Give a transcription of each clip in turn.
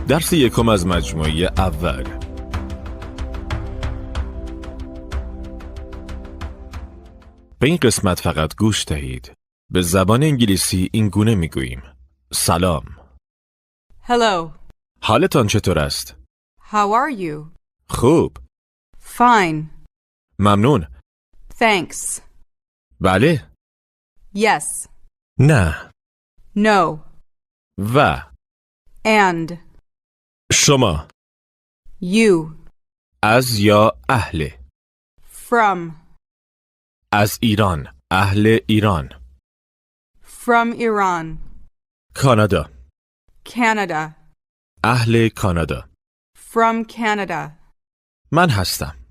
درس یکم از مجموعه اول. به این قسمت فقط گوش دهید. به زبان انگلیسی این گونه میگوییم: سلام. Hello. حالتان چطور است؟ How are you? خوب. Fine. ممنون. Thanks. بله. Yes. نه. No. و. And. شما. You. از یا اهل. From. از ایران. اهل ایران. From Iran. کانادا. Canada. اهل کانادا. From Canada. من هستم.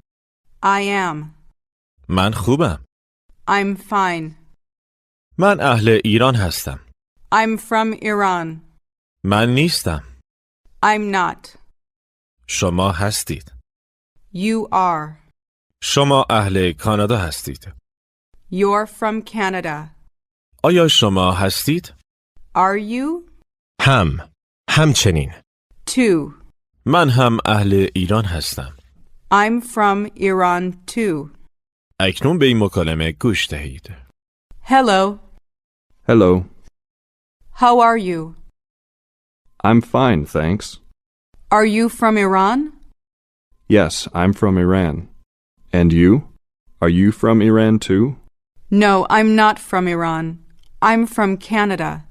I am. من خوبم. I'm fine. من اهل ایران هستم. I'm from Iran. من نیستم. I'm not. شما هستید. You are. شما اهل کانادا هستید. You're from Canada. آیا شما هستید؟ Are you? همچنین. Two. من هم اهل ایران هستم. I'm from Iran too. اکنون به این مکالمه گوش دهید. Hello. Hello. How are you? I'm fine, thanks. Are you from Iran? Yes, I'm from Iran. And you? Are you from Iran too? No, I'm not from Iran. I'm from Canada.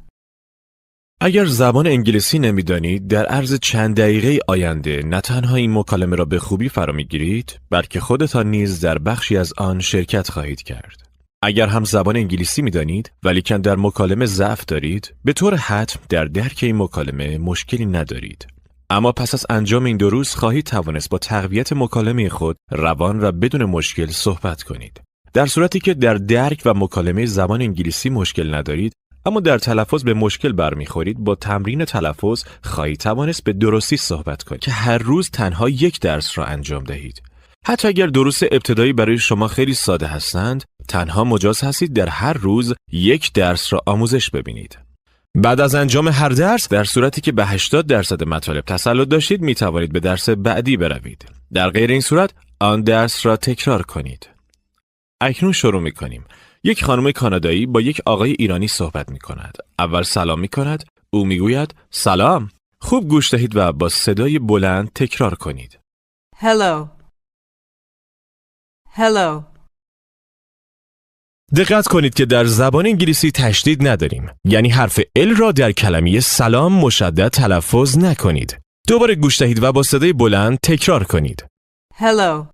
اگر زبان انگلیسی نمیدانید، در عرض چند دقیقه آینده نه تنها این مکالمه را به خوبی فرا میگیرید، بلکه خودتان نیز در بخشی از آن شرکت خواهید کرد. اگر هم زبان انگلیسی میدانید ولیکن در مکالمه ضعف دارید، به طور حتم در درک این مکالمه مشکلی ندارید. اما پس از انجام این 2 روز خواهید توانست با تقویت مکالمه خود روان و بدون مشکل صحبت کنید. در صورتی که در درک و مکالمه زبان انگلیسی مشکل ندارید، اما در تلفظ به مشکل برمیخورید، با تمرین تلفظ خواهید توانست به درستی صحبت کنید که هر روز تنها 1 درس را انجام دهید. حتی اگر دروس ابتدایی برای شما خیلی ساده هستند، تنها مجاز هستید در هر روز 1 درس را آموزش ببینید. بعد از انجام هر درس، در صورتی که به 80% مطالب تسلط داشتید، می توانید به درس بعدی بروید. در غیر این صورت، آن درس را تکرار کنید. اکنون شروع می کنیم. یک خانم کانادایی با یک آقای ایرانی صحبت می کند. اول سلام می کند. او می گوید سلام. خوب گوش دهید و با صدای بلند تکرار کنید. Hello. Hello. دقت کنید که در زبان انگلیسی تشدید نداریم. یعنی حرف ال را در کلمه سلام مشدد تلفظ نکنید. دوباره گوش دهید و با صدای بلند تکرار کنید. Hello.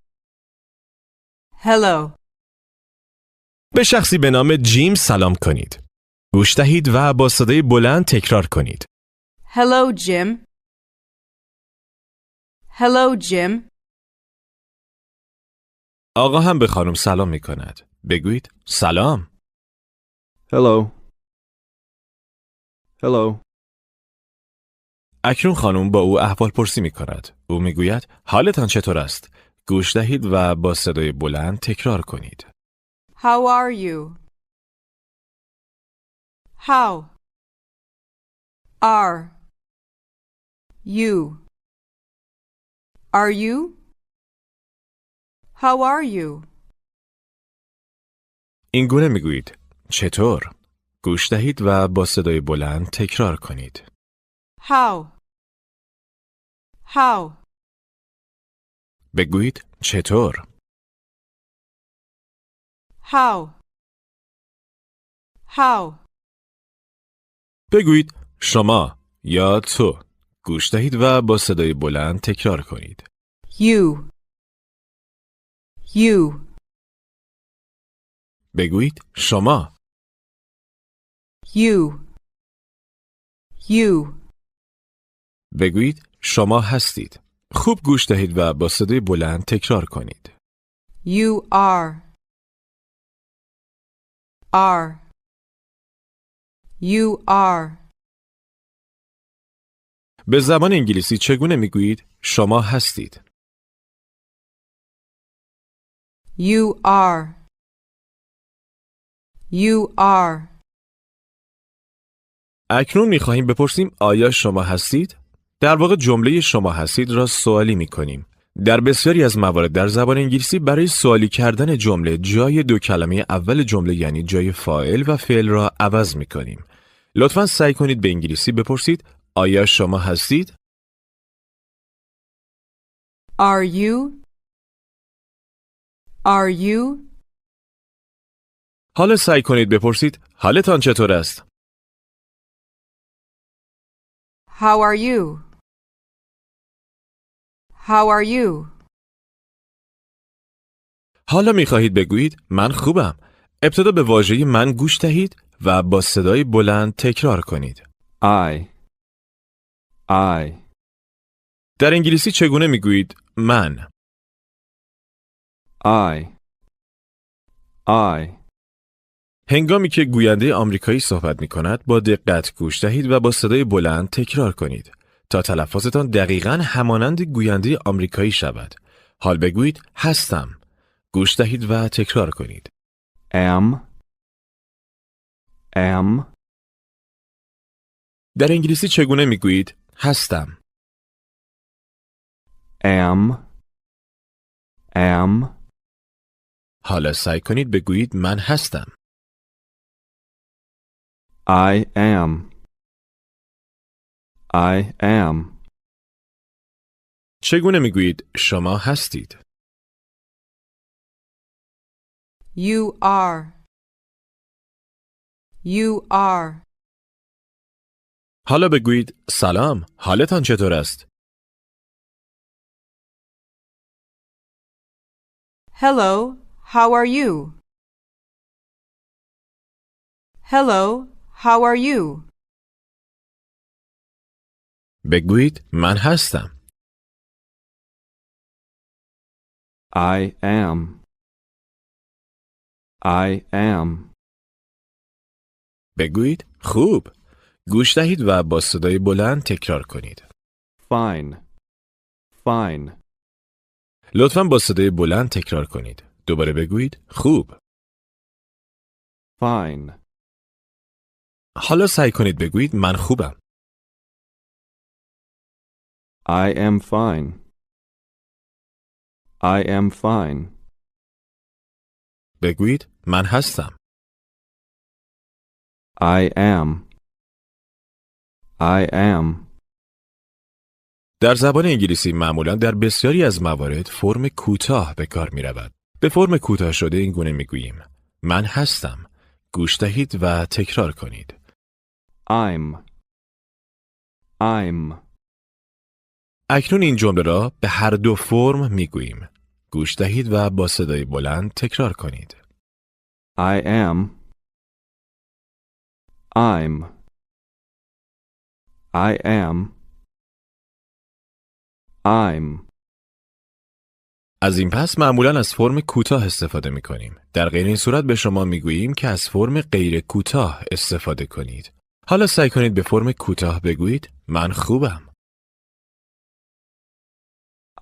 Hello. به شخصی به نام جیم سلام کنید. گوش دهید و با صدای بلند تکرار کنید. Hello, Jim. Hello, Jim. آقا هم به خانم سلام می کند. بگویید سلام. Hello. Hello. اکنون خانم با او احوال پرسی می کند. او می گوید حالتان چطور است؟ گوش دهید و با صدای بلند تکرار کنید. How are you? How are you? Are you? How are you? این گونه می گویید چطور؟ گوش دهید و با صدای بلند تکرار کنید. How? How? بگویید چطور؟ How? How? بگویید شما یا تو. گوش دهید و با صدای بلند تکرار کنید. You. You. بگویید شما. You. You. بگویید شما هستید. خوب گوش دهید و با صدای بلند تکرار کنید. You are. Are. You are. به زبان انگلیسی چگونه میگویید شما هستید؟ You are. You are. اکنون میخواهیم بپرسیم آیا شما هستید؟ در واقع جمله شما هستید را سوالی می کنیم. در بسیاری از موارد در زبان انگلیسی برای سوالی کردن جمله جای دو کلمه اول جمله یعنی جای فاعل و فعل را عوض می کنیم. لطفاً سعی کنید به انگلیسی بپرسید آیا شما هستید؟ Are you? Are you? حالا سعی کنید بپرسید حالتان چطور است؟ How are you? How are you? حالا می خواهید بگویید من خوبم. ابتدا به واژه من گوش دهید و با صدای بلند تکرار کنید. I. در انگلیسی چگونه می گویید من؟ I. هنگامی که گوینده آمریکایی صحبت می کند با دقت گوش دهید و با صدای بلند تکرار کنید تا تلفظتان دقیقاً همانند گوینده آمریکایی شود. حال بگویید هستم. گوش دهید و تکرار کنید. Am. در انگلیسی چگونه می گویید هستم؟ Am. حالا سعی کنید بگویید من هستم. I am. چگونه می گویید شما هستید؟ You are. You are. حالا بگویید سلام، حالتان چطور است؟ Hello, how are you? Hello, how are you? بگویید من هستم. I am. بگویید خوب. گوش دهید و با صدای بلند تکرار کنید. Fine. لطفاً با صدای بلند تکرار کنید. دوباره بگویید خوب. Fine. حالا سعی کنید بگویید من خوبم. I am fine. بگویید من هستم. I am. در زبان انگلیسی معمولاً در بسیاری از موارد فرم کوتاه به کار می رود. به فرم کوتاه شده این گونه می گوییم من هستم. گوش دهید و تکرار کنید. I'm. اکنون این جمله را به هر دو فرم می گوییم. گوش دهید و با صدای بلند تکرار کنید. I am. I'm. از این پس معمولاً از فرم کوتاه استفاده می کنیم. در غیر این صورت به شما می گوییم که از فرم غیر کوتاه استفاده کنید. حالا سعی کنید به فرم کوتاه بگویید من خوبم.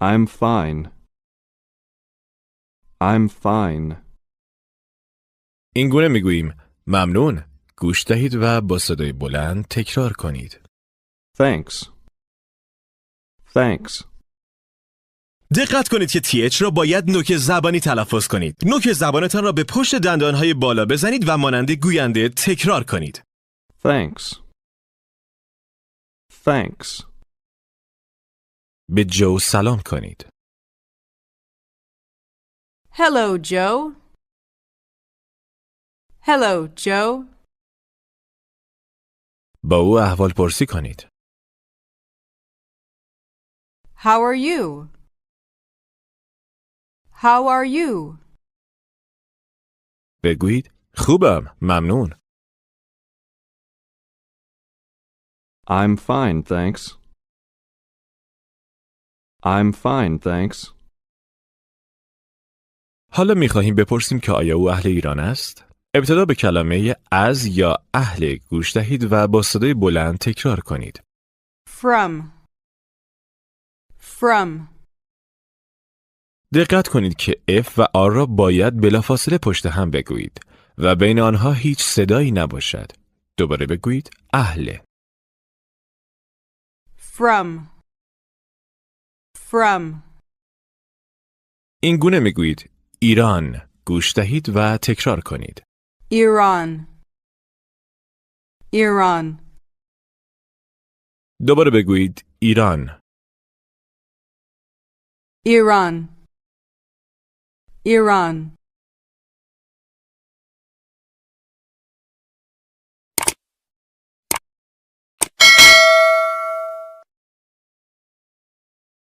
I'm fine. این گونه می گوییم ممنون. گوش دهید و با صدای بلند تکرار کنید. Thanks. دقت کنید که TH را باید نوک زبانی تلفظ کنید. نوک زبانتان را به پشت دندانهای بالا بزنید و مانند گوینده تکرار کنید. Thanks. به جو سلام کنید. Hello, Joe. Hello, Joe. با او احوال پرسی کنید. How are you? How are you? بگویید خوبم، ممنون. I'm fine, thanks. حالا می‌خواهیم بپرسیم که آیا او اهل ایران است؟ ابتدا به کلمه از یا اهل گوش دهید و با صدای بلند تکرار کنید. From. دقت کنید که F و R را باید بلافاصله پشت هم بگویید و بین آنها هیچ صدایی نباشد. دوباره بگویید اهل. From. From. این گونه میگویید ایران. گوش دهید و تکرار کنید. Iran. Iran. دوباره بگویید ایران. Iran. Iran.